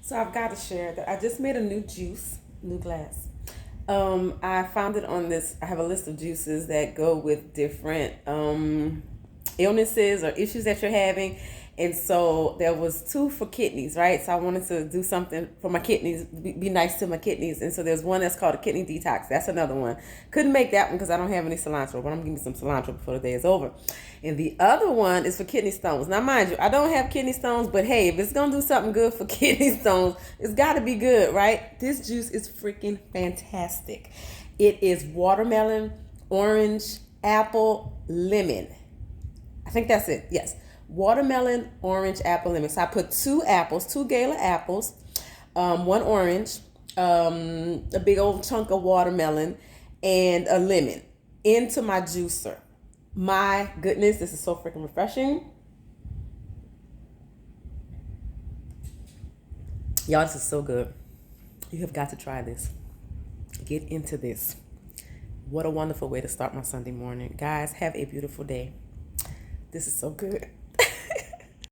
So I've got to share that I just made a new juice, new glass. I found it on this. I have a list of juices that go with different illnesses or issues that you're having, and so there was two for kidneys, right? So I wanted to do something for my kidneys, be nice to my kidneys, and so there's one that's called a kidney detox. That's another one. Couldn't make that one because I don't have any cilantro, but I'm gonna give me some cilantro before the day is over. And the other one is for kidney stones. Now, mind you, I don't have kidney stones, but hey, if it's gonna do something good for kidney stones, it's got to be good, right? This juice is freaking fantastic. It is watermelon, orange, apple, lemon. I think that's it. Yes. Watermelon, orange, apple, lemon. So I put two apples, two Gala apples, one orange, a big old chunk of watermelon, and a lemon into my juicer. My goodness, this is so freaking refreshing. Y'all, this is so good. You have got to try this. Get into this. What a wonderful way to start my Sunday morning. Guys, have a beautiful day. This is so good.